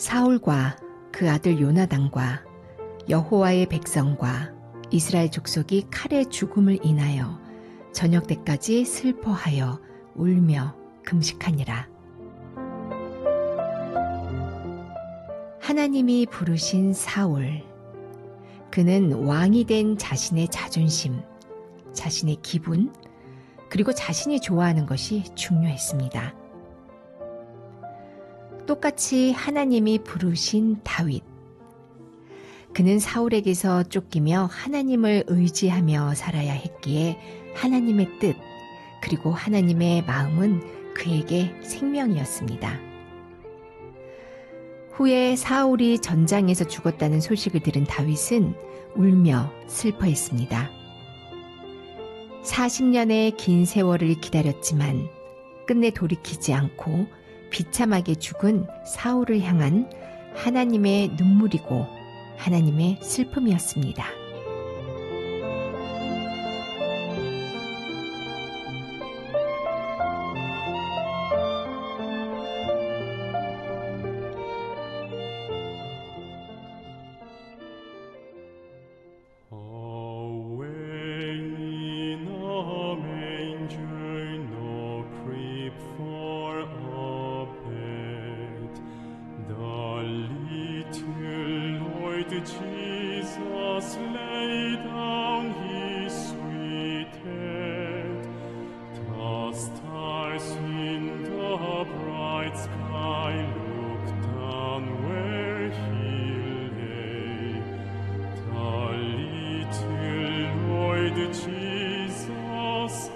사울과 그 아들 요나단과 여호와의 백성과 이스라엘 족속이 칼의 죽음을 인하여 저녁 때까지 슬퍼하여 울며 금식하니라. 하나님이 부르신 사울. 그는 왕이 된 자신의 자존심, 자신의 기분, 그리고 자신이 좋아하는 것이 중요했습니다. 똑같이 하나님이 부르신 다윗. 그는 사울에게서 쫓기며 하나님을 의지하며 살아야 했기에 하나님의 뜻, 그리고 하나님의 마음은 그에게 생명이었습니다. 후에 사울이 전장에서 죽었다는 소식을 들은 다윗은 울며 슬퍼했습니다. 40년의 긴 세월을 기다렸지만 끝내 돌이키지 않고 비참하게 죽은 사울을 향한 하나님의 눈물이고 하나님의 슬픔이었습니다. Jesus lay down his sweet head. The stars in the bright sky looked down where he lay. The little Lord Jesus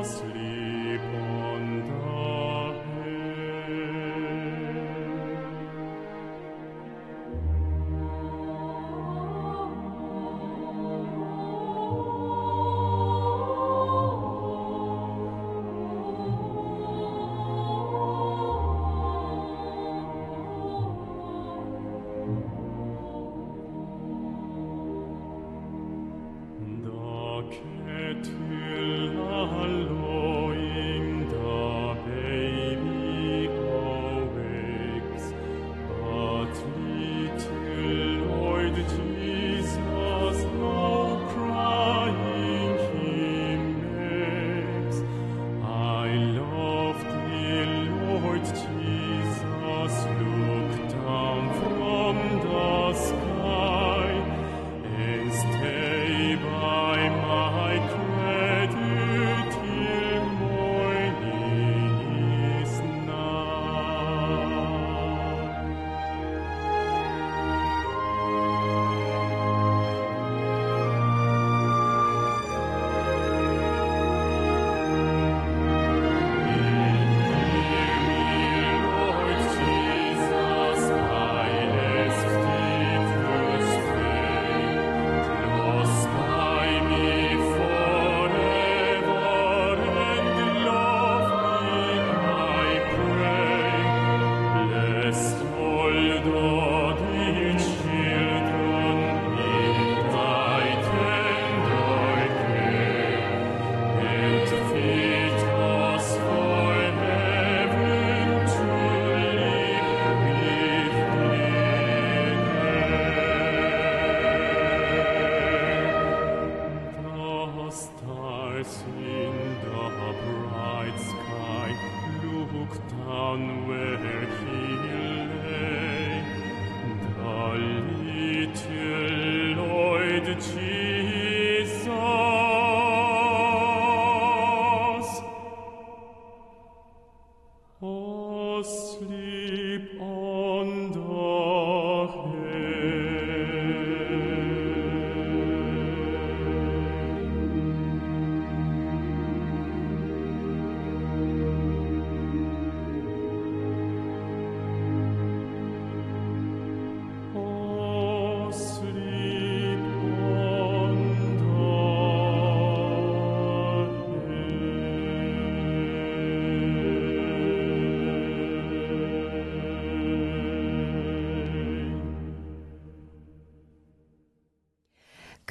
asleep on the hay. Asleep on the hay. Asleep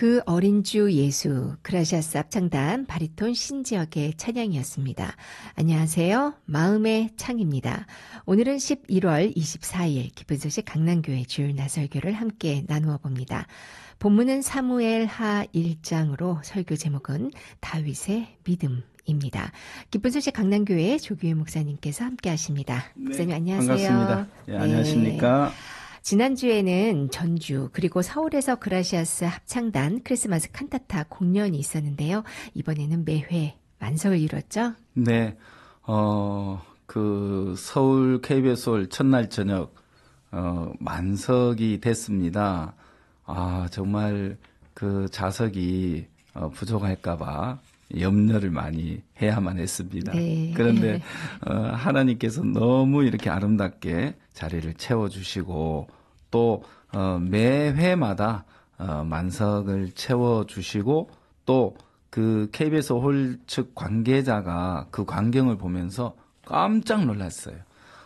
그 어린 주 예수 그라시아스 합창단 바리톤 신지역의 찬양이었습니다. 안녕하세요. 마음의 창입니다. 오늘은 11월 24일 기쁜 소식 강남교회 주일 나설교를 함께 나누어 봅니다. 본문은 사무엘 하 1장으로 설교 제목은 다윗의 믿음입니다. 기쁜 소식 강남교회 조규혜 목사님께서 함께 하십니다. 목사님 안녕하세요. 반갑습니다. 네, 안녕하십니까. 지난주에는 전주 그리고 서울에서 그라시아스 합창단 크리스마스 칸타타 공연이 있었는데요. 이번에는 매회 만석을 이뤘죠? 네, 그 서울 KBS 홀 첫날 저녁 만석이 됐습니다. 아, 정말 그 좌석이 부족할까봐 염려를 많이 해야만 했습니다. 네. 그런데 하나님께서 너무 이렇게 아름답게 자리를 채워주시고 또 매회마다 만석을 채워주시고 또 그 KBS 홀 측 관계자가 그 광경을 보면서 깜짝 놀랐어요.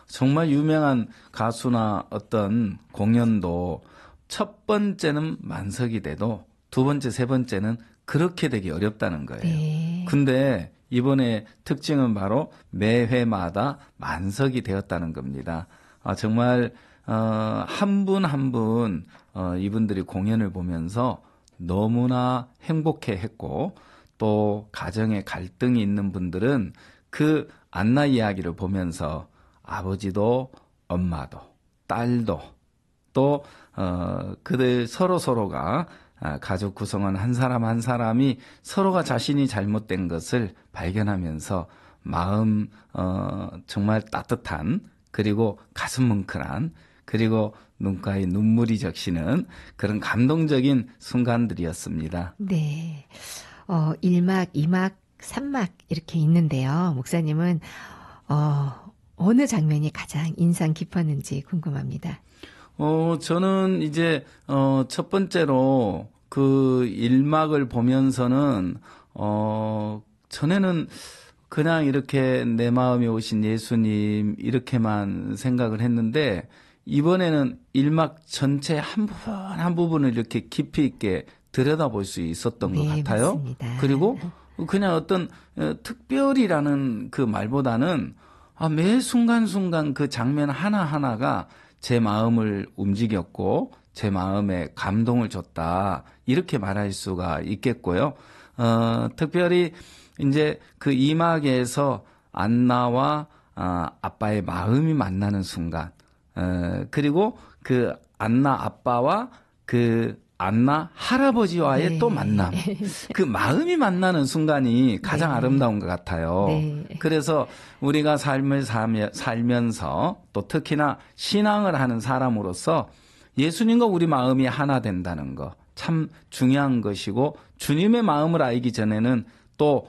정말 유명한 가수나 어떤 공연도 첫 번째는 만석이 돼도 두 번째, 세 번째는 그렇게 되기 어렵다는 거예요. 네. 근데 이번에 특징은 바로 매회마다 만석이 되었다는 겁니다. 정말 한 분 한 분 이분들이 공연을 보면서 너무나 행복해했고 또 가정에 갈등이 있는 분들은 그 안나 이야기를 보면서 아버지도 엄마도 딸도 또 그들 서로가 가족 구성원 한 사람 한 사람이 서로가 자신이 잘못된 것을 발견하면서 마음 정말 따뜻한 그리고 가슴 뭉클한 그리고 눈가에 눈물이 적시는 그런 감동적인 순간들이었습니다. 네. 1막, 2막, 3막 이렇게 있는데요. 목사님은 어느 장면이 가장 인상 깊었는지 궁금합니다. 저는 이제 첫 번째로 그 1막을 보면서는 전에는 그냥 이렇게 내 마음에 오신 예수님 이렇게만 생각을 했는데 이번에는 1막 전체 한 부분 한 부분을 이렇게 깊이 있게 들여다볼 수 있었던 것 같아요. 맞습니다. 그리고 그냥 어떤 특별이라는 그 말보다는 매 순간순간 그 장면 하나하나가 제 마음을 움직였고 제 마음에 감동을 줬다 이렇게 말할 수가 있겠고요. 특별히 이제 그 2막에서 안나와 아빠의 마음이 만나는 순간 그리고 그 안나 아빠와 그 안나 할아버지와의 네. 또 만남 그 마음이 만나는 순간이 가장 네. 아름다운 것 같아요. 네. 그래서 우리가 삶을 살면서 또 특히나 신앙을 하는 사람으로서 예수님과 우리 마음이 하나 된다는 거 참 중요한 것이고 주님의 마음을 알기 전에는 또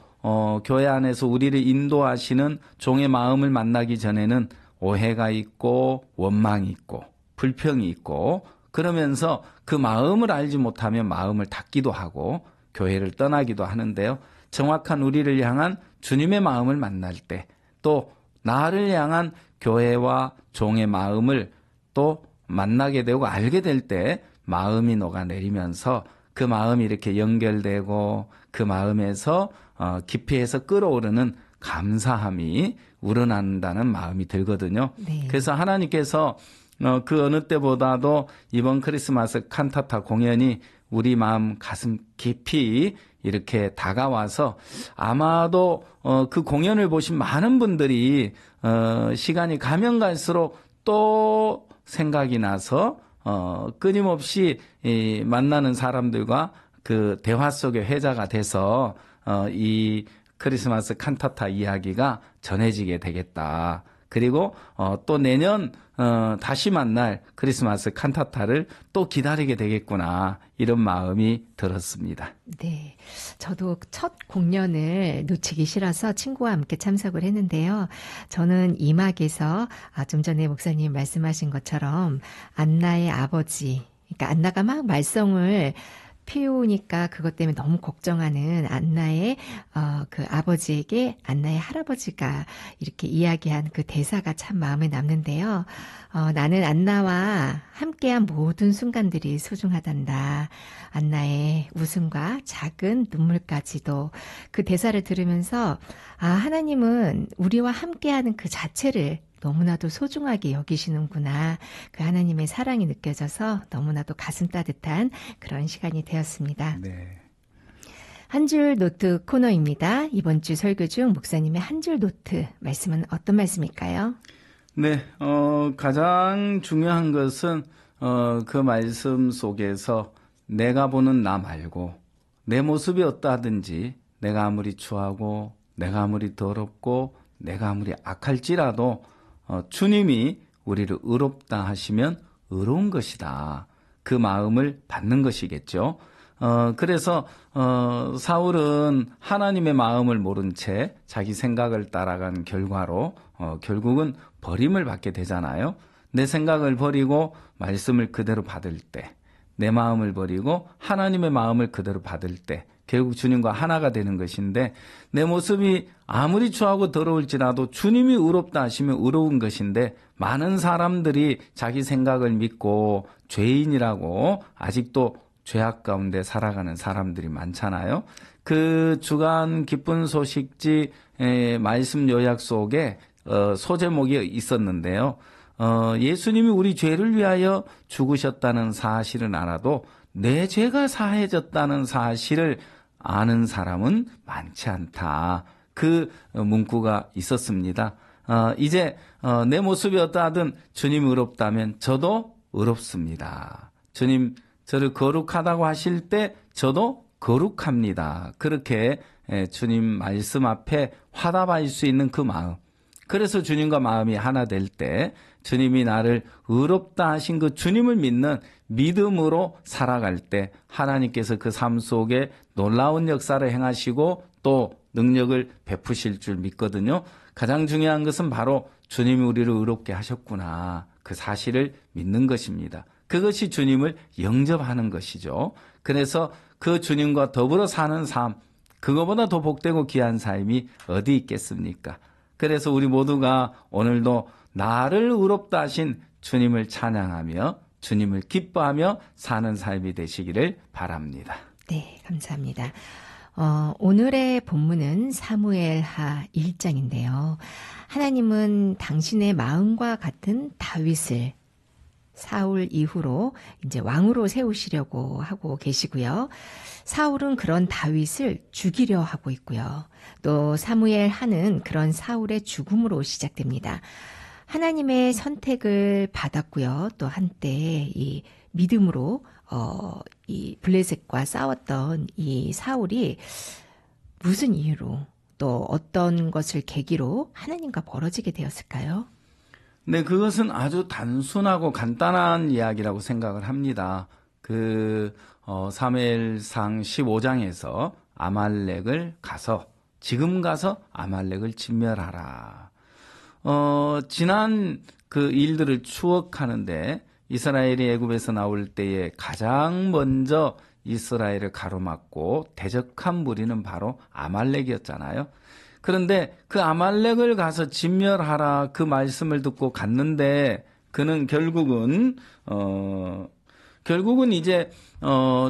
교회 안에서 우리를 인도하시는 종의 마음을 만나기 전에는 오해가 있고 원망이 있고 불평이 있고 그러면서 그 마음을 알지 못하면 마음을 닫기도 하고 교회를 떠나기도 하는데요. 정확한 우리를 향한 주님의 마음을 만날 때 또 나를 향한 교회와 종의 마음을 또 만나게 되고 알게 될 때 마음이 녹아내리면서 그 마음이 이렇게 연결되고 그 마음에서 깊이에서 끓어오르는 감사함이 우러난다는 마음이 들거든요. 네. 그래서 하나님께서 그 어느 때보다도 이번 크리스마스 칸타타 공연이 우리 마음 가슴 깊이 이렇게 다가와서 아마도 그 공연을 보신 많은 분들이 시간이 가면 갈수록 또 생각이 나서 끊임없이 만나는 사람들과 그 대화 속의 회자가 돼서 이 크리스마스 칸타타 이야기가 전해지게 되겠다. 그리고 또 내년 다시 만날 크리스마스 칸타타를 또 기다리게 되겠구나 이런 마음이 들었습니다. 네, 저도 첫 공연을 놓치기 싫어서 친구와 함께 참석을 했는데요. 저는 2막에서 좀 전에 목사님 말씀하신 것처럼 안나의 아버지, 그러니까 안나가 막 말썽을 피우니까 그것 때문에 너무 걱정하는 안나의 그 아버지에게 안나의 할아버지가 이렇게 이야기한 그 대사가 참 마음에 남는데요. 나는 안나와 함께한 모든 순간들이 소중하단다. 안나의 웃음과 작은 눈물까지도 그 대사를 들으면서 하나님은 우리와 함께하는 그 자체를 너무나도 소중하게 여기시는구나. 그 하나님의 사랑이 느껴져서 너무나도 가슴 따뜻한 그런 시간이 되었습니다. 네. 한 줄 노트 코너입니다. 이번 주 설교 중 목사님의 한 줄 노트 말씀은 어떤 말씀일까요? 네, 가장 중요한 것은 그 말씀 속에서 내가 보는 나 말고 내 모습이 어떠하든지 내가 아무리 추하고 내가 아무리 더럽고 내가 아무리 악할지라도 주님이 우리를 의롭다 하시면 의로운 것이다. 그 마음을 받는 것이겠죠. 그래서 사울은 하나님의 마음을 모른 채 자기 생각을 따라간 결과로 결국은 버림을 받게 되잖아요. 내 생각을 버리고 말씀을 그대로 받을 때, 내 마음을 버리고 하나님의 마음을 그대로 받을 때 결국 주님과 하나가 되는 것인데, 내 모습이 아무리 추하고 더러울지라도 주님이 의롭다 하시면 의로운 것인데, 많은 사람들이 자기 생각을 믿고 죄인이라고 아직도 죄악 가운데 살아가는 사람들이 많잖아요. 그 주간 기쁜 소식지 말씀 요약 속에 소제목이 있었는데요. 예수님이 우리 죄를 위하여 죽으셨다는 사실은 알아도 내 죄가 사해졌다는 사실을 아는 사람은 많지 않다. 그 문구가 있었습니다. 이제 내 모습이 어떠하든 주님이 의롭다면 저도 의롭습니다. 주님 저를 거룩하다고 하실 때 저도 거룩합니다. 그렇게 주님 말씀 앞에 화답할 수 있는 그 마음. 그래서 주님과 마음이 하나 될 때 주님이 나를 의롭다 하신 그 주님을 믿는 믿음으로 살아갈 때 하나님께서 그 삶 속에 놀라운 역사를 행하시고 또 능력을 베푸실 줄 믿거든요. 가장 중요한 것은 바로 주님이 우리를 의롭게 하셨구나. 그 사실을 믿는 것입니다. 그것이 주님을 영접하는 것이죠. 그래서 그 주님과 더불어 사는 삶, 그거보다 더 복되고 귀한 삶이 어디 있겠습니까? 그래서 우리 모두가 오늘도 나를 의롭다 하신 주님을 찬양하며 주님을 기뻐하며 사는 삶이 되시기를 바랍니다. 네, 감사합니다. 오늘의 본문은 사무엘하 1장인데요. 하나님은 당신의 마음과 같은 다윗을 사울 이후로 이제 왕으로 세우시려고 하고 계시고요. 사울은 그런 다윗을 죽이려 하고 있고요. 또 사무엘하는 그런 사울의 죽음으로 시작됩니다. 하나님의 선택을 받았고요. 또 한때 이 믿음으로 이 블레셋과 싸웠던 이 사울이 무슨 이유로 또 어떤 것을 계기로 하나님과 벌어지게 되었을까요? 네, 그것은 아주 단순하고 간단한 이야기라고 생각을 합니다. 사무엘상 15장에서 아말렉을 지금 가서 아말렉을 진멸하라. 지난 그 일들을 추억하는데 이스라엘이 애굽에서 나올 때에 가장 먼저 이스라엘을 가로막고 대적한 무리는 바로 아말렉이었잖아요. 그런데 그 아말렉을 가서 진멸하라 그 말씀을 듣고 갔는데 그는 결국은 이제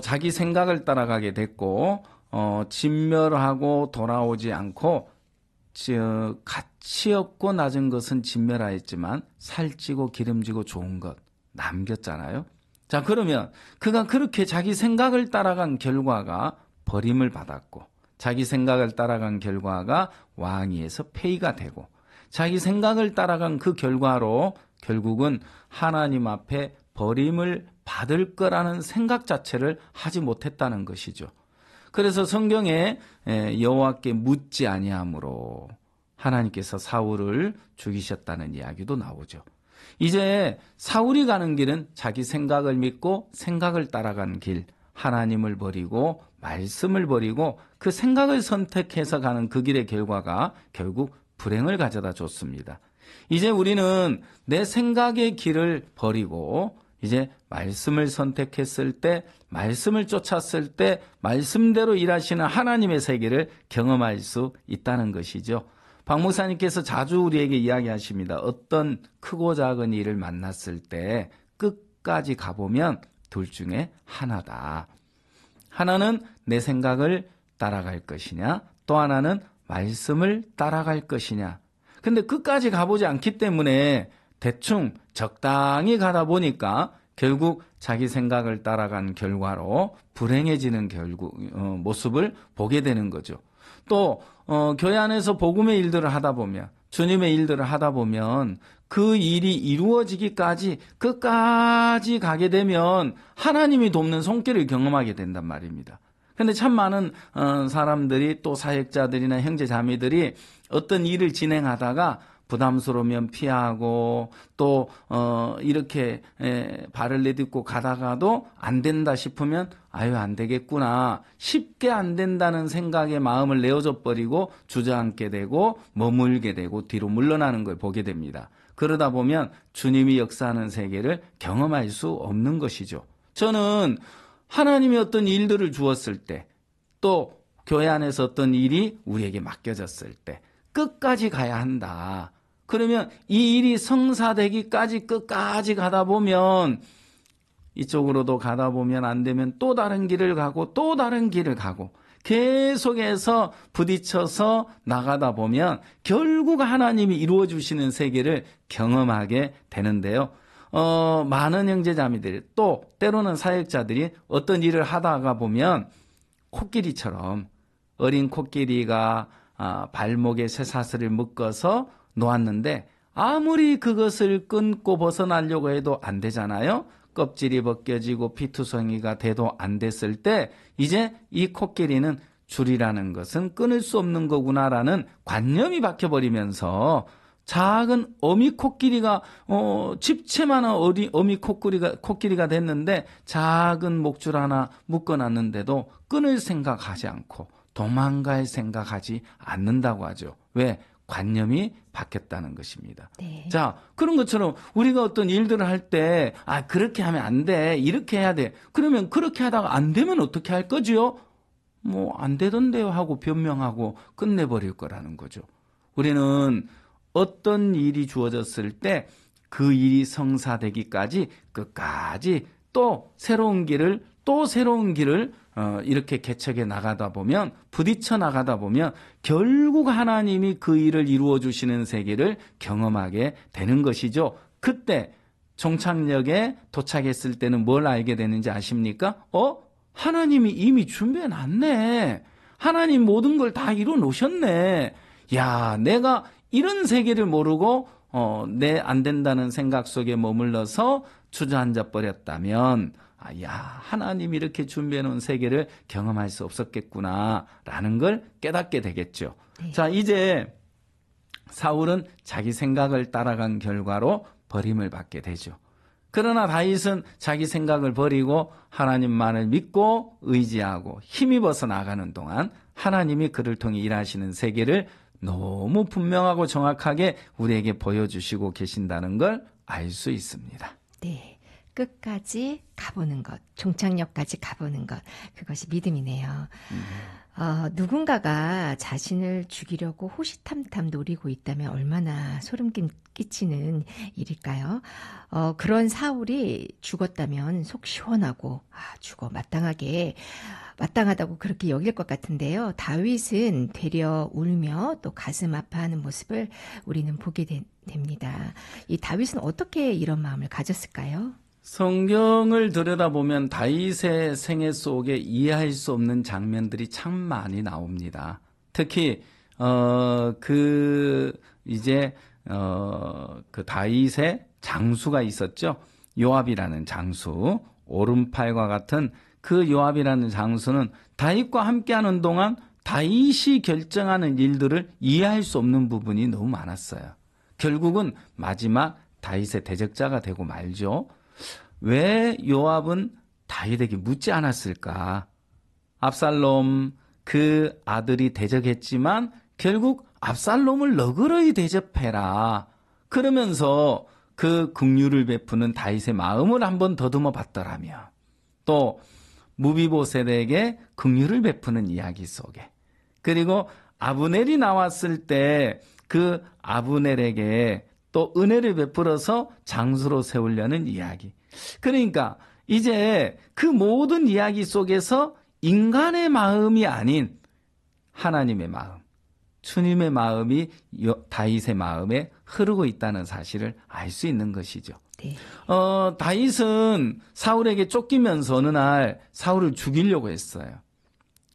자기 생각을 따라가게 됐고 진멸하고 돌아오지 않고 가치 없고 낮은 것은 진멸하였지만 살찌고 기름지고 좋은 것 남겼잖아요. 자, 그러면 그가 그렇게 자기 생각을 따라간 결과가 버림을 받았고 자기 생각을 따라간 결과가 왕위에서 폐위가 되고 자기 생각을 따라간 그 결과로 결국은 하나님 앞에 버림을 받을 거라는 생각 자체를 하지 못했다는 것이죠. 그래서 성경에 여호와께 묻지 아니함으로 하나님께서 사울을 죽이셨다는 이야기도 나오죠. 이제 사울이 가는 길은 자기 생각을 믿고 생각을 따라간 길, 하나님을 버리고 말씀을 버리고 그 생각을 선택해서 가는 그 길의 결과가 결국 불행을 가져다 줬습니다. 이제 우리는 내 생각의 길을 버리고 이제 말씀을 선택했을 때, 말씀을 쫓았을 때 말씀대로 일하시는 하나님의 세계를 경험할 수 있다는 것이죠. 박 목사님께서 자주 우리에게 이야기하십니다. 어떤 크고 작은 일을 만났을 때 끝까지 가보면 둘 중에 하나다. 하나는 내 생각을 따라갈 것이냐, 또 하나는 말씀을 따라갈 것이냐. 근데 끝까지 가보지 않기 때문에 대충 적당히 가다 보니까 결국 자기 생각을 따라간 결과로 불행해지는 모습을 보게 되는 거죠. 또 교회 안에서 복음의 일들을 하다 보면, 주님의 일들을 하다 보면 그 일이 이루어지기까지 끝까지 가게 되면 하나님이 돕는 손길을 경험하게 된단 말입니다. 근데 참 많은 사람들이, 또 사역자들이나 형제 자매들이 어떤 일을 진행하다가 부담스러우면 피하고, 또 이렇게 발을 내딛고 가다가도 안 된다 싶으면 아유 안 되겠구나, 쉽게 안 된다는 생각에 마음을 내어줘 버리고 주저앉게 되고 머물게 되고 뒤로 물러나는 걸 보게 됩니다. 그러다 보면 주님이 역사하는 세계를 경험할 수 없는 것이죠. 저는 하나님이 어떤 일들을 주었을 때, 또 교회 안에서 어떤 일이 우리에게 맡겨졌을 때 끝까지 가야 한다. 그러면 이 일이 성사되기까지 끝까지 가다 보면, 이쪽으로도 가다 보면 안 되면 또 다른 길을 가고 또 다른 길을 가고 계속해서 부딪혀서 나가다 보면 결국 하나님이 이루어 주시는 세계를 경험하게 되는데요. 많은 형제자매들이, 또 때로는 사역자들이 어떤 일을 하다가 보면 코끼리처럼, 어린 코끼리가 발목에 쇠사슬을 묶어서 놓았는데 아무리 그것을 끊고 벗어나려고 해도 안 되잖아요. 껍질이 벗겨지고 피투성이가 돼도 안 됐을 때 이제 이 코끼리는 줄이라는 것은 끊을 수 없는 거구나라는 관념이 박혀버리면서 작은 어미 코끼리가 집채만한 어미 코끼리가 됐는데 작은 목줄 하나 묶어놨는데도 끊을 생각하지 않고 도망갈 생각하지 않는다고 하죠. 왜? 관념이 바뀌었다는 것입니다. 네. 자, 그런 것처럼 우리가 어떤 일들을 할 때, 그렇게 하면 안 돼, 이렇게 해야 돼. 그러면 그렇게 하다가 안 되면 어떻게 할 거지요? 뭐 안 되던데요 하고 변명하고 끝내버릴 거라는 거죠. 우리는 어떤 일이 주어졌을 때 그 일이 성사되기까지 끝까지 또 새로운 길을 이렇게 개척해 나가다 보면, 부딪혀 나가다 보면 결국 하나님이 그 일을 이루어 주시는 세계를 경험하게 되는 것이죠. 그때 종착역에 도착했을 때는 뭘 알게 되는지 아십니까? 하나님이 이미 준비해 놨네. 하나님 모든 걸 다 이루어 놓으셨네. 야, 내가 이런 세계를 모르고 내 안 된다는 생각 속에 머물러서 주저앉아 버렸다면, 하나님이 이렇게 준비해 놓은 세계를 경험할 수 없었겠구나라는 걸 깨닫게 되겠죠. 네. 자, 이제 사울은 자기 생각을 따라간 결과로 버림을 받게 되죠. 그러나 다윗은 자기 생각을 버리고 하나님만을 믿고 의지하고 힘입어서 나가는 동안 하나님이 그를 통해 일하시는 세계를 너무 분명하고 정확하게 우리에게 보여주시고 계신다는 걸 알 수 있습니다. 네. 끝까지 가보는 것, 종착역까지 가보는 것, 그것이 믿음이네요. 누군가가 자신을 죽이려고 호시탐탐 노리고 있다면 얼마나 소름 끼치는 일일까요? 그런 사울이 죽었다면 속 시원하고, 죽어 마땅하다고 그렇게 여길 것 같은데요. 다윗은 되려 울며 또 가슴 아파하는 모습을 우리는 보게 됩니다. 이 다윗은 어떻게 이런 마음을 가졌을까요? 성경을 들여다보면 다윗의 생애 속에 이해할 수 없는 장면들이 참 많이 나옵니다. 특히 그 다윗의 장수가 있었죠. 요압이라는 장수, 오른팔과 같은 그 요압이라는 장수는 다윗과 함께하는 동안 다윗이 결정하는 일들을 이해할 수 없는 부분이 너무 많았어요. 결국은 마지막 다윗의 대적자가 되고 말죠. 왜 요압은 다윗에게 묻지 않았을까? 압살롬 그 아들이 대적했지만 결국 압살롬을 너그러이 대접해라. 그러면서 그 긍휼을 베푸는 다윗의 마음을 한번 더듬어 봤더라며 또 무비보셋에게 긍휼을 베푸는 이야기 속에 그리고 아브넬이 나왔을 때 그 아브넬에게 또 은혜를 베풀어서 장수로 세우려는 이야기. 그러니까 이제 그 모든 이야기 속에서 인간의 마음이 아닌 하나님의 마음, 주님의 마음이 다윗의 마음에 흐르고 있다는 사실을 알 수 있는 것이죠. 네. 다윗은 사울에게 쫓기면서 어느 날 사울을 죽이려고 했어요.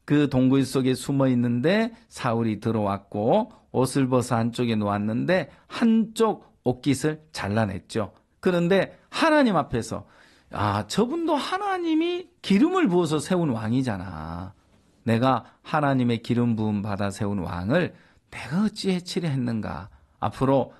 그 동굴 속에 숨어 있는데 사울이 들어왔고 옷을 벗어 한쪽에 놓았는데 한쪽 옷깃을 잘라냈죠. 그런데 하나님 앞에서 저분도 하나님이 기름을 부어서 세운 왕이잖아. 내가 하나님의 기름 부음 받아 세운 왕을 내가 어찌 해치려 했는가. 앞으로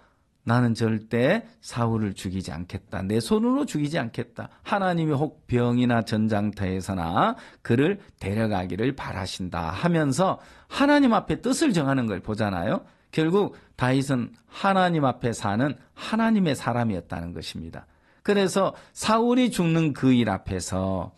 나는 절대 사울을 죽이지 않겠다. 내 손으로 죽이지 않겠다. 하나님이 혹 병이나 전장터에서나 그를 데려가기를 바라신다 하면서 하나님 앞에 뜻을 정하는 걸 보잖아요. 결국 다윗은 하나님 앞에 사는 하나님의 사람이었다는 것입니다. 그래서 사울이 죽는 그 일 앞에서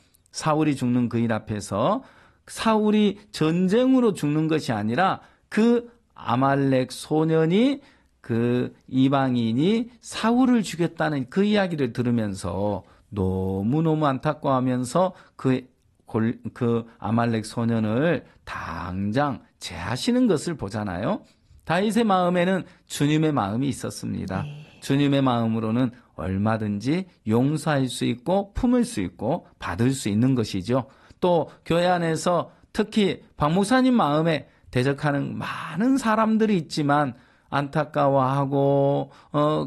사울이 전쟁으로 죽는 것이 아니라 그 아말렉 소년이 그 이방인이 사울을 죽였다는 그 이야기를 들으면서 너무너무 안타까워하면서 그 아말렉 소년을 당장 제하시는 것을 보잖아요. 다윗의 마음에는 주님의 마음이 있었습니다. 네. 주님의 마음으로는 얼마든지 용서할 수 있고 품을 수 있고 받을 수 있는 것이죠. 또 교회 안에서 특히 박 목사님 마음에 대적하는 많은 사람들이 있지만 안타까워하고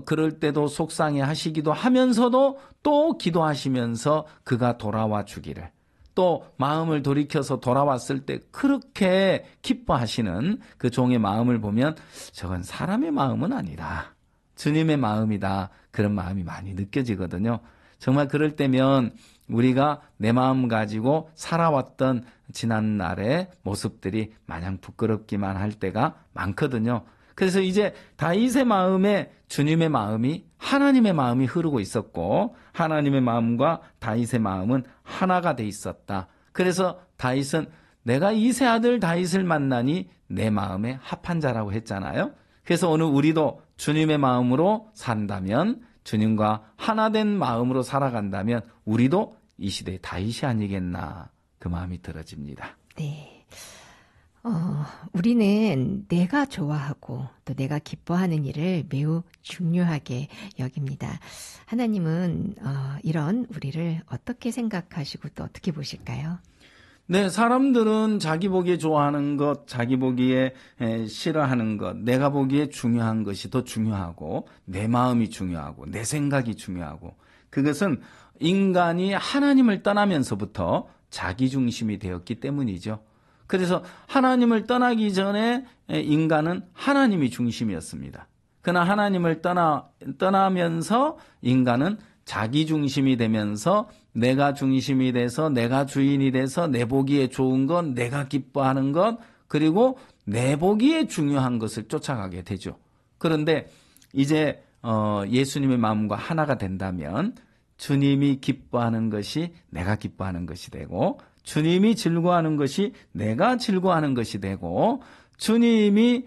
그럴 때도 속상해 하시기도 하면서도 또 기도하시면서 그가 돌아와 주기를 또 마음을 돌이켜서 돌아왔을 때 그렇게 기뻐하시는 그 종의 마음을 보면 저건 사람의 마음은 아니다. 주님의 마음이다. 그런 마음이 많이 느껴지거든요. 정말 그럴 때면 우리가 내 마음 가지고 살아왔던 지난날의 모습들이 마냥 부끄럽기만 할 때가 많거든요. 그래서 이제 다윗의 마음에 주님의 마음이 하나님의 마음이 흐르고 있었고 하나님의 마음과 다윗의 마음은 하나가 돼 있었다. 그래서 다윗은 내가 이세 아들 다윗을 만나니 내 마음에 합한 자라고 했잖아요. 그래서 오늘 우리도 주님의 마음으로 산다면 주님과 하나 된 마음으로 살아간다면 우리도 이 시대의 다윗이 아니겠나 그 마음이 들어집니다. 네. 우리는 내가 좋아하고 또 내가 기뻐하는 일을 매우 중요하게 여깁니다. 하나님은 이런 우리를 어떻게 생각하시고 또 어떻게 보실까요? 네, 사람들은 자기 보기에 좋아하는 것, 자기 보기에 싫어하는 것, 내가 보기에 중요한 것이 더 중요하고 내 마음이 중요하고 내 생각이 중요하고 그것은 인간이 하나님을 떠나면서부터 자기중심이 되었기 때문이죠. 그래서 하나님을 떠나기 전에 인간은 하나님이 중심이었습니다. 그러나 하나님을 떠나면서 인간은 자기 중심이 되면서 내가 중심이 돼서 내가 주인이 돼서 내 보기에 좋은 것, 내가 기뻐하는 것, 그리고 내 보기에 중요한 것을 쫓아가게 되죠. 그런데 이제 예수님의 마음과 하나가 된다면 주님이 기뻐하는 것이 내가 기뻐하는 것이 되고 주님이 즐거워하는 것이 내가 즐거워하는 것이 되고 주님이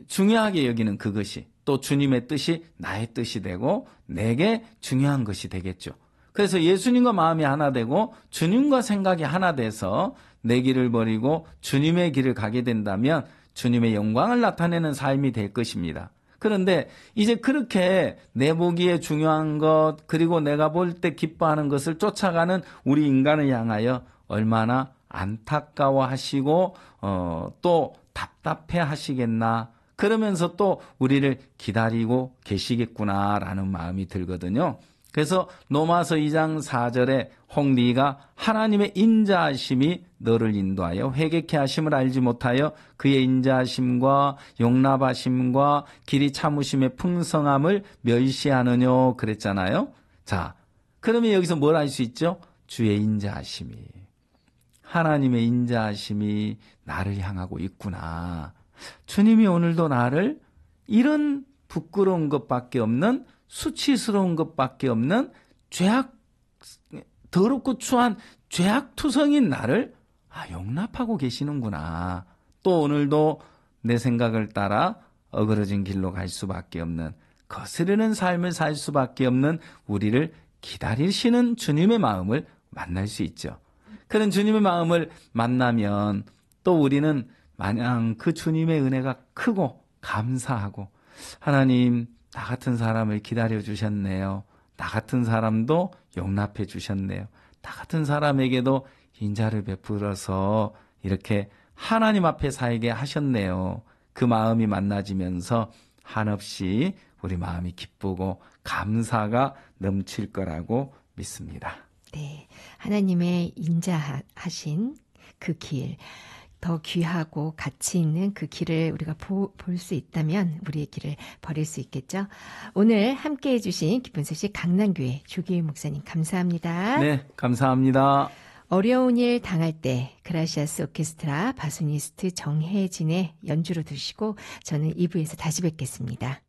중요하게 여기는 그것이 또 주님의 뜻이 나의 뜻이 되고 내게 중요한 것이 되겠죠. 그래서 예수님과 마음이 하나 되고 주님과 생각이 하나 돼서 내 길을 버리고 주님의 길을 가게 된다면 주님의 영광을 나타내는 삶이 될 것입니다. 그런데 이제 그렇게 내 보기에 중요한 것 그리고 내가 볼 때 기뻐하는 것을 쫓아가는 우리 인간을 향하여 얼마나 안타까워하시고 또 답답해 하시겠나 그러면서 또 우리를 기다리고 계시겠구나라는 마음이 들거든요. 그래서 로마서 2장 4절에 혹 네가 하나님의 인자하심이 너를 인도하여 회개케 하심을 알지 못하여 그의 인자하심과 용납하심과 길이 참으심의 풍성함을 멸시하느뇨 그랬잖아요. 자, 그러면 여기서 뭘 알 수 있죠? 주의 인자하심이 하나님의 인자하심이 나를 향하고 있구나. 주님이 오늘도 나를 이런 부끄러운 것밖에 없는 수치스러운 것밖에 없는 더럽고 추한 죄악투성인 나를 용납하고 계시는구나. 또 오늘도 내 생각을 따라 어그러진 길로 갈 수밖에 없는, 거스르는 삶을 살 수밖에 없는 우리를 기다리시는 주님의 마음을 만날 수 있죠. 그런 주님의 마음을 만나면 또 우리는 마냥 그 주님의 은혜가 크고 감사하고, 하나님, 나 같은 사람을 기다려 주셨네요. 나 같은 사람도 용납해 주셨네요. 나 같은 사람에게도 인자를 베풀어서 이렇게 하나님 앞에 살게 하셨네요. 그 마음이 만나지면서 한없이 우리 마음이 기쁘고 감사가 넘칠 거라고 믿습니다. 네, 하나님의 인자하신 그 길, 더 귀하고 가치 있는 그 길을 우리가 볼 수 있다면 우리의 길을 버릴 수 있겠죠. 오늘 함께해 주신 기쁜 소식 강남교회 조기일 목사님 감사합니다. 네, 감사합니다. 어려운 일 당할 때 그라시아스 오케스트라 바수니스트 정혜진의 연주로 두시고 저는 2부에서 다시 뵙겠습니다.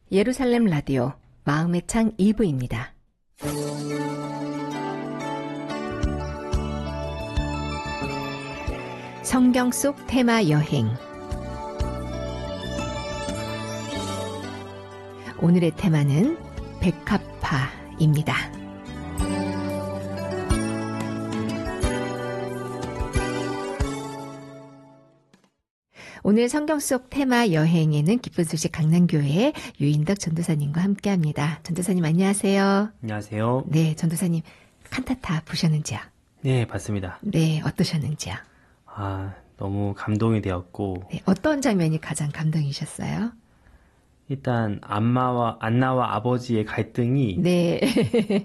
예루살렘 라디오 마음의 창 2부입니다. 성경 속 테마 여행. 오늘의 테마는 백합화입니다. 오늘 성경 속 테마 여행에는 기쁜 소식 강남교회 유인덕 전도사님과 함께합니다. 전도사님 안녕하세요. 안녕하세요. 네, 전도사님 칸타타 보셨는지요? 네, 봤습니다. 네, 어떠셨는지요? 너무 감동이 되었고, 네, 어떤 장면이 가장 감동이셨어요? 일단 안나와 아버지의 갈등이 네,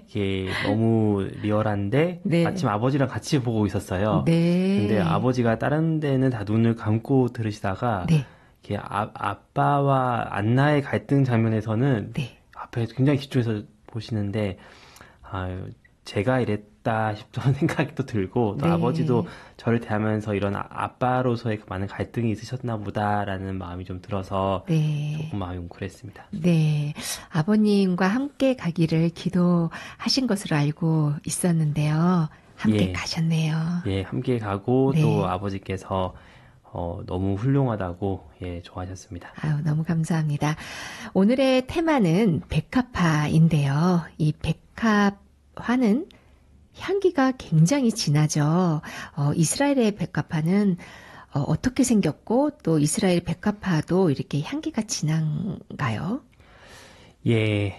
이게 너무 리얼한데 네. 마침 아버지랑 같이 보고 있었어요. 네. 근데 아버지가 다른 데는 다 눈을 감고 들으시다가 네, 이렇게 아빠와 안나의 갈등 장면에서는 네. 앞에 굉장히 집중해서 보시는데 제가 이랬다 싶은 생각이 또 들고 또 네. 아버지도 저를 대하면서 이런 아빠로서의 그 많은 갈등이 있으셨나 보다라는 마음이 좀 들어서 네. 조금 마음이 뭉클했습니다. 네. 아버님과 함께 가기를 기도하신 것으로 알고 있었는데요. 함께 예. 가셨네요. 예, 함께 가고 네. 또 아버지께서 너무 훌륭하다고 좋아하셨습니다. 아유, 너무 감사합니다. 오늘의 테마는 백합화인데요. 이 백합화는 향기가 굉장히 진하죠. 이스라엘의 백합화는 어떻게 생겼고 또 이스라엘 백합화도 이렇게 향기가 진한가요? 예,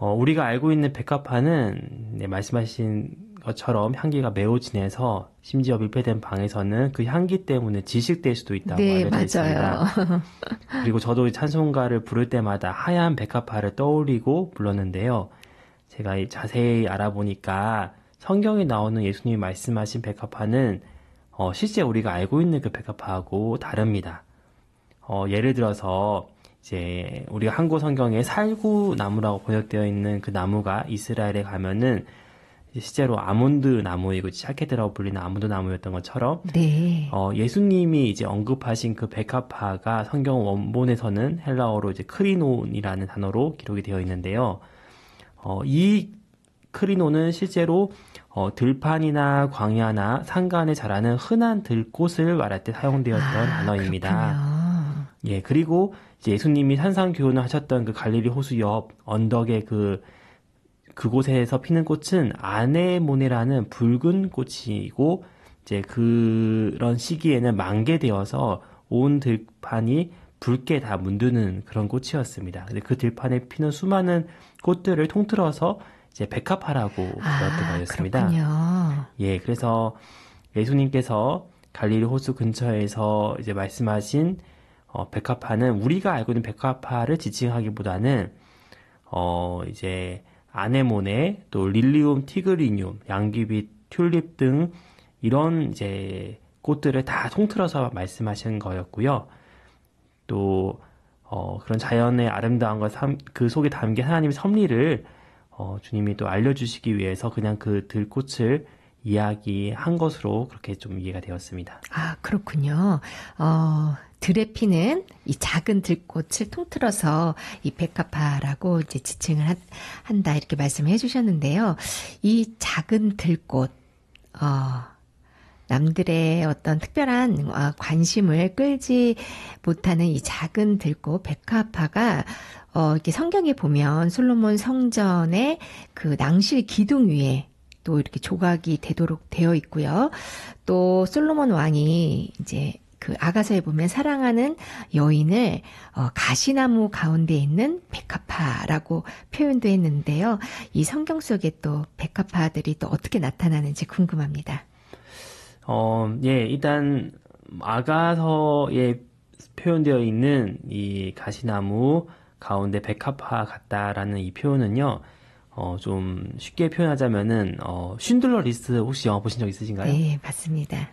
우리가 알고 있는 백합화는 말씀하신 것처럼 향기가 매우 진해서 심지어 밀폐된 방에서는 그 향기 때문에 질식될 수도 있다고 네, 알려져 맞아요. 있습니다. 그리고 저도 찬송가를 부를 때마다 하얀 백합화를 떠올리고 불렀는데요. 제가 자세히 알아보니까 성경에 나오는 예수님이 말씀하신 백합화는 실제 우리가 알고 있는 그 백합화하고 다릅니다. 예를 들어서 이제 우리가 한국 성경에 살구나무라고 번역되어 있는 그 나무가 이스라엘에 가면은 실제로 아몬드 나무이고 샤케드라고 불리는 아몬드 나무였던 것처럼 네. 예수님이 이제 언급하신 그 백합화가 성경 원본에서는 헬라어로 이제 크리논이라는 단어로 기록이 되어 있는데요. 이 크리논은 실제로 들판이나 광야나 산간에 자라는 흔한 들꽃을 말할 때 사용되었던 단어입니다. 그렇군요. 예, 그리고 이제 예수님이 산상 교훈을 하셨던 그 갈릴리 호수 옆 언덕의 그곳에서 피는 꽃은 아네모네라는 붉은 꽃이고 이제 그런 시기에는 만개되어서 온 들판이 붉게 다 문드는 그런 꽃이었습니다. 근데 그 들판에 피는 수많은 꽃들을 통틀어서 이제 백합화라고 불렀던 거였습니다. 그렇군요. 예, 그래서 예수님께서 갈릴리 호수 근처에서 이제 말씀하신 백합화는 우리가 알고 있는 백합화를 지칭하기보다는 이제 아네모네, 또 릴리움 티그리늄, 양귀빛, 튤립 등 이런 이제 꽃들을 다 통틀어서 말씀하신 거였고요. 또 그런 자연의 아름다움과 그 속에 담긴 하나님의 섭리를 주님이 또 알려주시기 위해서 그냥 그 들꽃을 이야기한 것으로 그렇게 좀 이해가 되었습니다. 아, 그렇군요. 들에 피는 이 작은 들꽃을 통틀어서 이 백합화라고 이제 지칭을 한다 이렇게 말씀을 해주셨는데요. 이 작은 들꽃, 남들의 어떤 특별한 관심을 끌지 못하는 이 작은 들꽃 백합화가 이렇게 성경에 보면 솔로몬 성전의 그 낭실 기둥 위에 또 이렇게 조각이 되도록 되어 있고요. 또 솔로몬 왕이 이제 그 아가서에 보면 사랑하는 여인을 가시나무 가운데 있는 백합화라고 표현도 했는데요. 이 성경 속에 또 백합화들이 또 어떻게 나타나는지 궁금합니다. 예, 일단 아가서에 표현되어 있는 이 가시나무 가운데 백합화 같다라는 이 표현은요. 좀 쉽게 표현하자면은 쉰들러 리스트 혹시 영화 보신 적 있으신가요? 네, 맞습니다.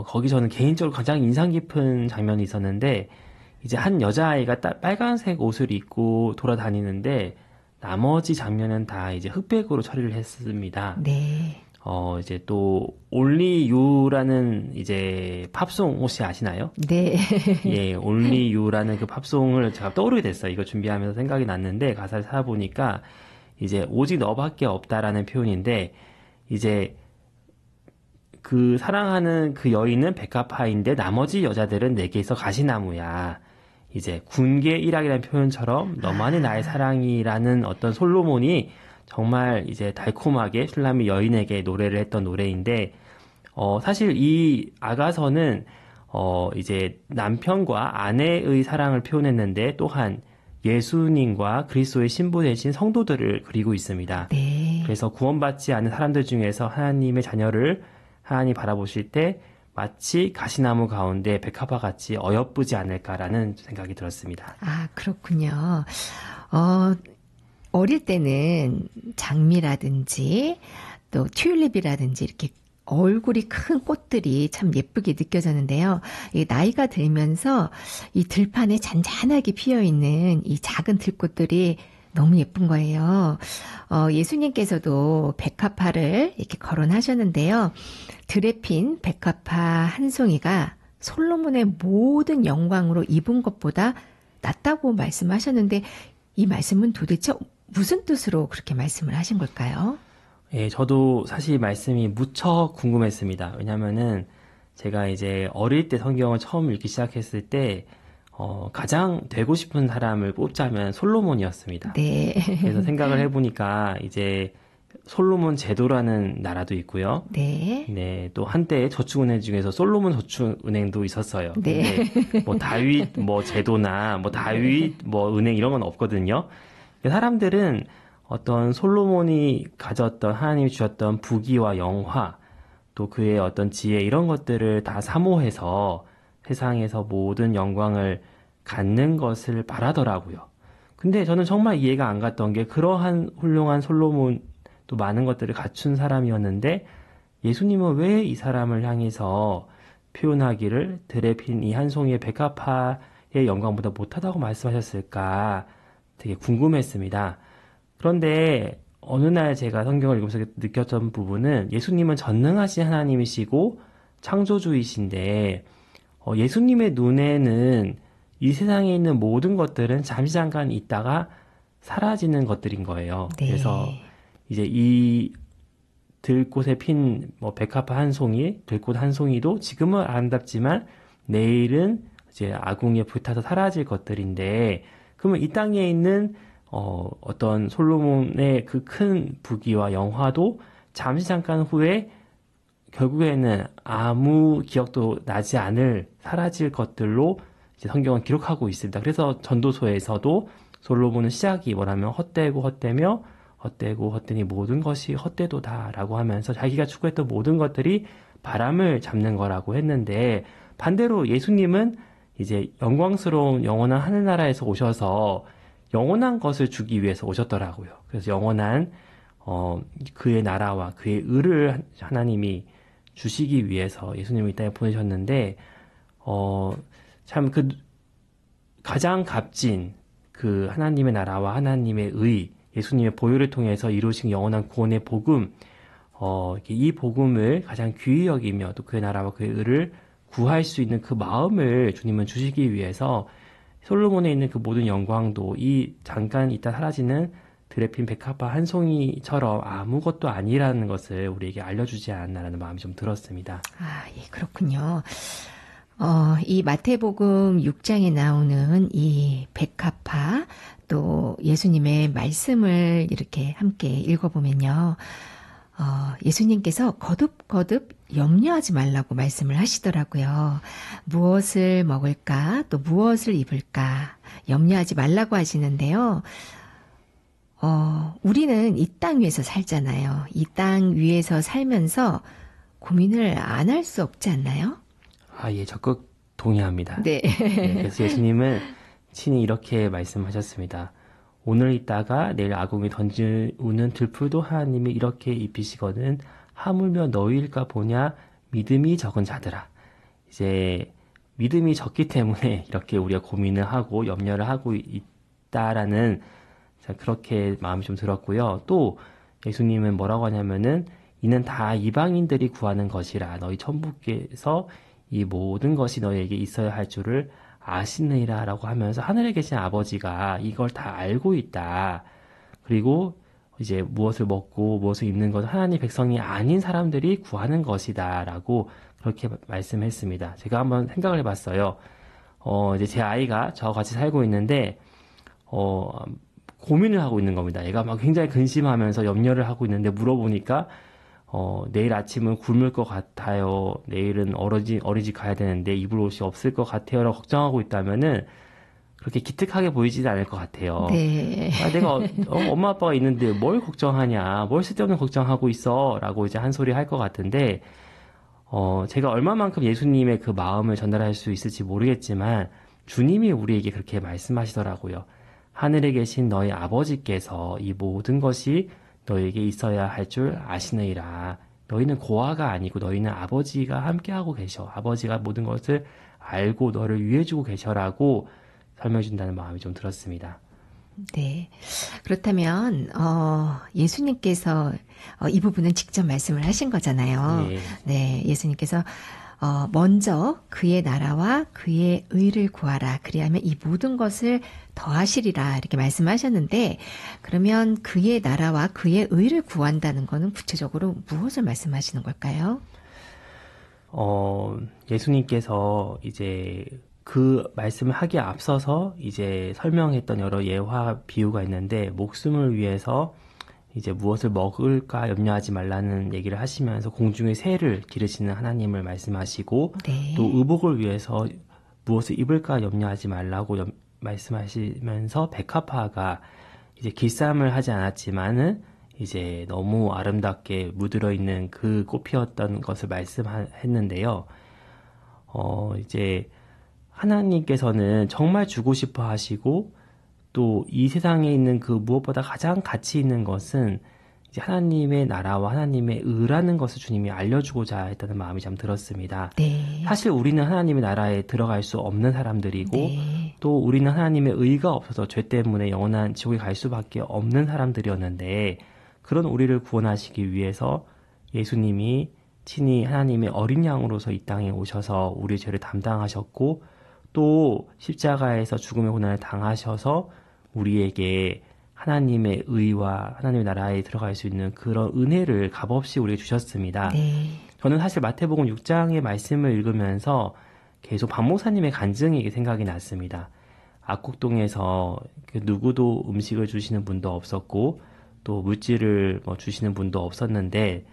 거기 저는 개인적으로 가장 인상 깊은 장면이 있었는데 이제 한 여자아이가 빨간색 옷을 입고 돌아다니는데 나머지 장면은 다 이제 흑백으로 처리를 했습니다. 네. 이제 또 Only You라는 이제 팝송 혹시 아시나요? 네. 예, Only You라는 그 팝송을 제가 떠오르게 됐어요. 이거 준비하면서 생각이 났는데 가사를 찾아보니까 이제 오직 너밖에 없다라는 표현인데 이제 그 사랑하는 그 여인은 백합화인데 나머지 여자들은 내게서 가시나무야. 이제 군계 일학이라는 표현처럼 너만이 나의 사랑이라는 어떤 솔로몬이 정말 이제 달콤하게 슐라미 여인에게 노래를 했던 노래인데, 사실 이 아가서는, 이제 남편과 아내의 사랑을 표현했는데 또한 예수님과 그리스도의 신부 되신 성도들을 그리고 있습니다. 네. 그래서 구원받지 않은 사람들 중에서 하나님의 자녀를 하나님 바라보실 때 마치 가시나무 가운데 백합화 같이 어여쁘지 않을까라는 생각이 들었습니다. 아, 그렇군요. 어릴 때는 장미라든지 또 튤립이라든지 이렇게 얼굴이 큰 꽃들이 참 예쁘게 느껴졌는데요. 이 나이가 들면서 이 들판에 잔잔하게 피어있는 이 작은 들꽃들이 너무 예쁜 거예요. 예수님께서도 백합화를 이렇게 거론하셨는데요. 들에 핀 백합화 한 송이가 솔로몬의 모든 영광으로 입은 것보다 낫다고 말씀하셨는데 이 말씀은 도대체 무슨 뜻으로 그렇게 말씀을 하신 걸까요? 예, 저도 사실 이 말씀이 무척 궁금했습니다. 왜냐면은 제가 이제 어릴 때 성경을 처음 읽기 시작했을 때 가장 되고 싶은 사람을 뽑자면 솔로몬이었습니다. 네. 그래서 생각을 해보니까 이제 솔로몬 제도라는 나라도 있고요. 네. 네, 또 한때 저축은행 중에서 솔로몬 저축은행도 있었어요. 네. 근데 뭐 다윗 뭐 제도나 뭐 다윗 뭐 은행 이런 건 없거든요. 사람들은 어떤 솔로몬이 가졌던 하나님이 주셨던 부귀와 영화 또 그의 어떤 지혜 이런 것들을 다 사모해서 세상에서 모든 영광을 갖는 것을 바라더라고요. 근데 저는 정말 이해가 안 갔던 게 그러한 훌륭한 솔로몬 또 많은 것들을 갖춘 사람이었는데 예수님은 왜 이 사람을 향해서 표현하기를 들에 핀 이 한 송이의 백합화의 영광보다 못하다고 말씀하셨을까 되게 궁금했습니다. 그런데 어느 날 제가 성경을 읽으면서 느꼈던 부분은 예수님은 전능하신 하나님이시고 창조주이신데 예수님의 눈에는 이 세상에 있는 모든 것들은 잠시 잠깐 있다가 사라지는 것들인 거예요. 네. 그래서 이제 이 들꽃에 핀 뭐 백합화 한 송이, 들꽃 한 송이도 지금은 아름답지만 내일은 이제 아궁이에 불타서 사라질 것들인데 그러면 이 땅에 있는 어떤 솔로몬의 그 큰 부귀와 영화도 잠시 잠깐 후에 결국에는 아무 기억도 나지 않을 사라질 것들로 이제 성경은 기록하고 있습니다. 그래서 전도서에서도 솔로몬은 시작이 뭐라면 헛되고 헛되며 헛되고 헛되니 모든 것이 헛되도다라고 하면서 자기가 추구했던 모든 것들이 바람을 잡는 거라고 했는데 반대로 예수님은 이제 영광스러운 영원한 하늘나라에서 오셔서 영원한 것을 주기 위해서 오셨더라고요. 그래서 영원한 그의 나라와 그의 의를 하나님이 주시기 위해서 예수님을 이 땅에 보내셨는데 참 그 가장 값진 그 하나님의 나라와 하나님의 의 예수님의 보혈을 통해서 이루신 영원한 구원의 복음 이 복음을 가장 귀히 여기며 또 그의 나라와 그의 의를 구할 수 있는 그 마음을 주님은 주시기 위해서 솔로몬에 있는 그 모든 영광도 이 잠깐 있다 사라지는 들에 핀 백합화 한 송이처럼 아무것도 아니라는 것을 우리에게 알려주지 않았나라는 마음이 좀 들었습니다. 아, 예, 그렇군요. 이 마태복음 6장에 나오는 이 백합화 또 예수님의 말씀을 이렇게 함께 읽어보면요. 예수님께서 거듭거듭 염려하지 말라고 말씀을 하시더라고요. 무엇을 먹을까 또 무엇을 입을까 염려하지 말라고 하시는데요. 우리는 이 땅 위에서 살잖아요. 이 땅 위에서 살면서 고민을 안 할 수 없지 않나요? 아, 예, 적극 동의합니다. 네. 네, 그래서 예수님은 친히 이렇게 말씀하셨습니다. 오늘 있다가 내일 아궁이 던지우는 들풀도 하나님이 이렇게 입히시거든 하물며 너희일까 보냐 믿음이 적은 자들아. 이제 믿음이 적기 때문에 이렇게 우리가 고민을 하고 염려를 하고 있다라는 그렇게 마음이 좀 들었고요. 또 예수님은 뭐라고 하냐면은 이는 다 이방인들이 구하는 것이라 너희 천부께서 이 모든 것이 너희에게 있어야 할 줄을 아시느니라 라고 하면서 하늘에 계신 아버지가 이걸 다 알고 있다. 그리고 이제 무엇을 먹고 무엇을 입는 것은 하나님 백성이 아닌 사람들이 구하는 것이다 라고 그렇게 말씀했습니다. 제가 한번 생각을 해봤어요. 이제 제 아이가 저와 같이 살고 있는데 고민을 하고 있는 겁니다. 얘가 막 굉장히 근심하면서 염려를 하고 있는데 물어보니까 내일 아침은 굶을 것 같아요. 내일은 어린이집 가야 되는데 입을 옷이 없을 것 같아요. 라고 걱정하고 있다면은 그렇게 기특하게 보이지는 않을 것 같아요. 네. 내가 엄마 아빠가 있는데 뭘 걱정하냐, 뭘 쓸데없는 걱정하고 있어 라고 이제 한 소리 할 것 같은데 제가 얼마만큼 예수님의 그 마음을 전달할 수 있을지 모르겠지만 주님이 우리에게 그렇게 말씀하시더라고요. 하늘에 계신 너희 아버지께서 이 모든 것이 너희에게 있어야 할 줄 아시느니라. 너희는 고아가 아니고 너희는 아버지가 함께하고 계셔. 아버지가 모든 것을 알고 너를 위해주고 계셔라고 설명해준다는 마음이 좀 들었습니다. 네. 그렇다면, 예수님께서 이 부분은 직접 말씀을 하신 거잖아요. 예. 네. 예수님께서 먼저 그의 나라와 그의 의를 구하라. 그리하면 이 모든 것을 더하시리라. 이렇게 말씀하셨는데, 그러면 그의 나라와 그의 의를 구한다는 것은 구체적으로 무엇을 말씀하시는 걸까요? 예수님께서 이제 그 말씀을 하기에 앞서서 이제 설명했던 여러 예화 비유가 있는데 목숨을 위해서 이제 무엇을 먹을까 염려하지 말라는 얘기를 하시면서 공중의 새를 기르시는 하나님을 말씀하시고 네. 또 의복을 위해서 무엇을 입을까 염려하지 말라고 말씀하시면서 백합화가 이제 길쌈을 하지 않았지만은 이제 너무 아름답게 무드러 있는 그 꽃피었던 것을 말씀했는데요. 이제 하나님께서는 정말 주고 싶어 하시고 또 이 세상에 있는 그 무엇보다 가장 가치 있는 것은 이제 하나님의 나라와 하나님의 의라는 것을 주님이 알려주고자 했다는 마음이 참 들었습니다. 네. 사실 우리는 하나님의 나라에 들어갈 수 없는 사람들이고 네. 또 우리는 하나님의 의가 없어서 죄 때문에 영원한 지옥에 갈 수밖에 없는 사람들이었는데 그런 우리를 구원하시기 위해서 예수님이 친히 하나님의 어린 양으로서 이 땅에 오셔서 우리의 죄를 담당하셨고 또 십자가에서 죽음의 고난을 당하셔서 우리에게 하나님의 의와 하나님의 나라에 들어갈 수 있는 그런 은혜를 값없이 우리에게 주셨습니다. 네. 저는 사실 마태복음 6장의 말씀을 읽으면서 계속 박 목사님의 간증이 생각이 났습니다. 악곡동에서 누구도 음식을 주시는 분도 없었고 또 물질을 주시는 분도 없었는데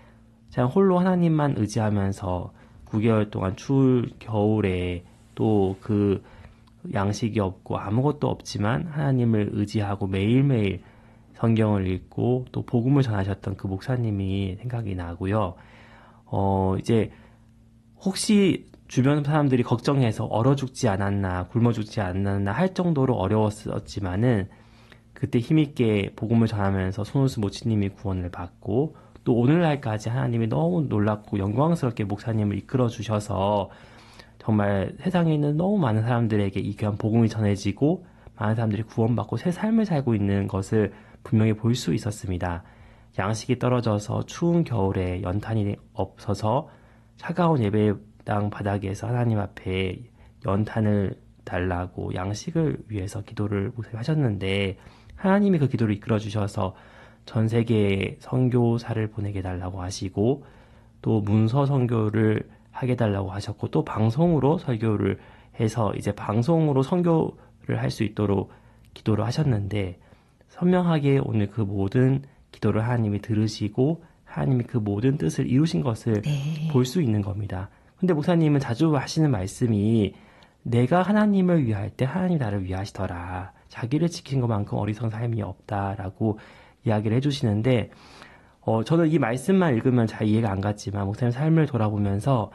그냥 홀로 하나님만 의지하면서 9개월 동안 추울 겨울에 또 그 양식이 없고 아무것도 없지만 하나님을 의지하고 매일매일 성경을 읽고 또 복음을 전하셨던 그 목사님이 생각이 나고요. 이제 혹시 주변 사람들이 걱정해서 얼어 죽지 않았나 굶어 죽지 않았나 할 정도로 어려웠었지만은 그때 힘있게 복음을 전하면서 손우수 모치님이 구원을 받고 또 오늘날까지 하나님이 너무 놀랍고 영광스럽게 목사님을 이끌어 주셔서 정말 세상에 있는 너무 많은 사람들에게 이 귀한 복음이 전해지고 많은 사람들이 구원받고 새 삶을 살고 있는 것을 분명히 볼 수 있었습니다. 양식이 떨어져서 추운 겨울에 연탄이 없어서 차가운 예배당 바닥에서 하나님 앞에 연탄을 달라고 양식을 위해서 기도를 하셨는데 하나님이 그 기도를 이끌어 주셔서 전 세계에 선교사를 보내게 달라고 하시고 또 문서 선교를 하게 달라고 하셨고 또 방송으로 설교를 해서 이제 방송으로 선교를 할 수 있도록 기도를 하셨는데 선명하게 오늘 그 모든 기도를 하나님이 들으시고 하나님이 그 모든 뜻을 이루신 것을 네. 볼 수 있는 겁니다. 근데 목사님은 자주 하시는 말씀이 내가 하나님을 위할 때 하나님이 나를 위하시더라. 자기를 지킨 것만큼 어리석은 삶이 없다라고 이야기를 해주시는데 저는 이 말씀만 읽으면 잘 이해가 안 갔지만 목사님 삶을 돌아보면서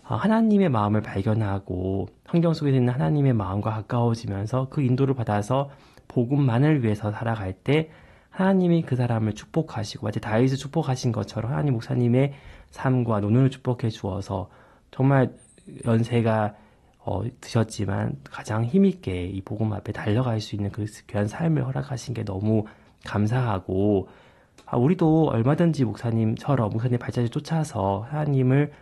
하나님의 마음을 발견하고 성경 속에 있는 하나님의 마음과 가까워지면서 그 인도를 받아서 복음만을 위해서 살아갈 때 하나님이 그 사람을 축복하시고 마치 다윗을 축복하신 것처럼 하나님 목사님의 삶과 노년을 축복해 주어서 정말 연세가 드셨지만 가장 힘있게 이 복음 앞에 달려갈 수 있는 그 귀한 삶을 허락하신 게 너무 감사하고 우리도 얼마든지 목사님 발자취를 쫓아서 하나님을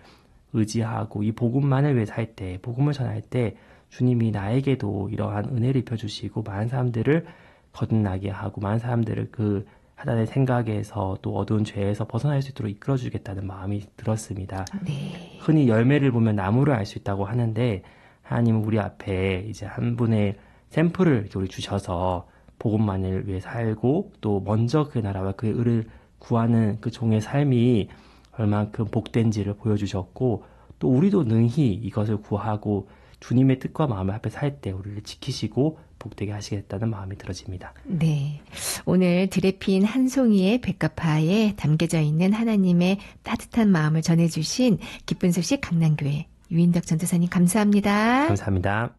의지하고 이 복음만을 위해 살 때, 복음을 전할 때 주님이 나에게도 이러한 은혜를 입혀주시고 많은 사람들을 거듭나게 하고 많은 사람들을 그 하나님의 생각에서 또 어두운 죄에서 벗어날 수 있도록 이끌어주겠다는 마음이 들었습니다. 네. 흔히 열매를 보면 나무를 알 수 있다고 하는데 하나님은 우리 앞에 이제 한 분의 샘플을 이렇게 우리 주셔서 복음만을 위해 살고 또 먼저 그 나라와 그의 의를 구하는 그 종의 삶이 얼만큼 복된지를 보여주셨고 또 우리도 능히 이것을 구하고 주님의 뜻과 마음을 앞에 살 때 우리를 지키시고 복되게 하시겠다는 마음이 들어집니다. 네. 오늘 들에 핀 한 송이의 백과파에 담겨져 있는 하나님의 따뜻한 마음을 전해주신 기쁜 소식 강남교회 유인덕 전도사님 감사합니다. 감사합니다.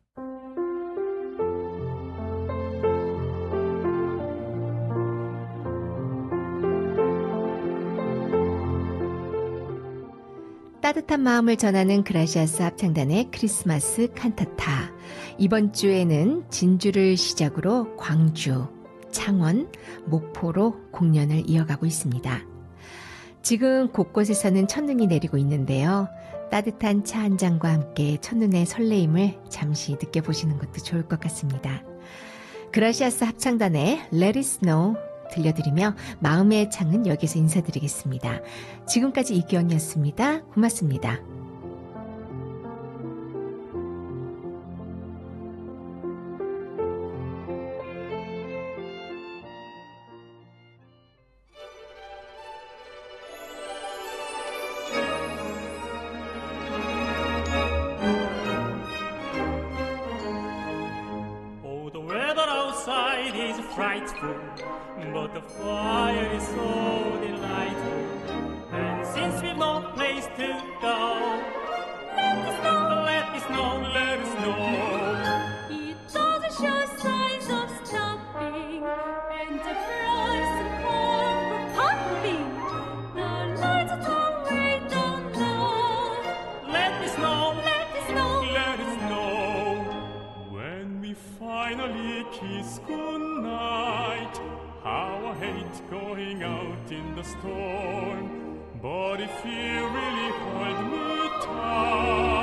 따뜻한 마음을 전하는 그라시아스 합창단의 크리스마스 칸타타. 이번 주에는 진주를 시작으로 광주, 창원, 목포로 공연을 이어가고 있습니다. 지금 곳곳에서는 첫눈이 내리고 있는데요. 따뜻한 차 한 잔과 함께 첫눈의 설레임을 잠시 느껴보시는 것도 좋을 것 같습니다. 그라시아스 합창단의 Let It Snow 들려드리며 마음의 창은 여기서 인사드리겠습니다. 지금까지 이기영이었습니다. 고맙습니다. Oh, the weather outside is frightful, but the fire is so delightful. And since we've no place to go, let us know, let us know, let us know. It doesn't show signs of stopping, and the frost and warm are popping. The lights at home we don't know. Let us know, Let us know. let us know. When we finally kiss goodnight, how I hate going out in the storm. But if you really hold me tight,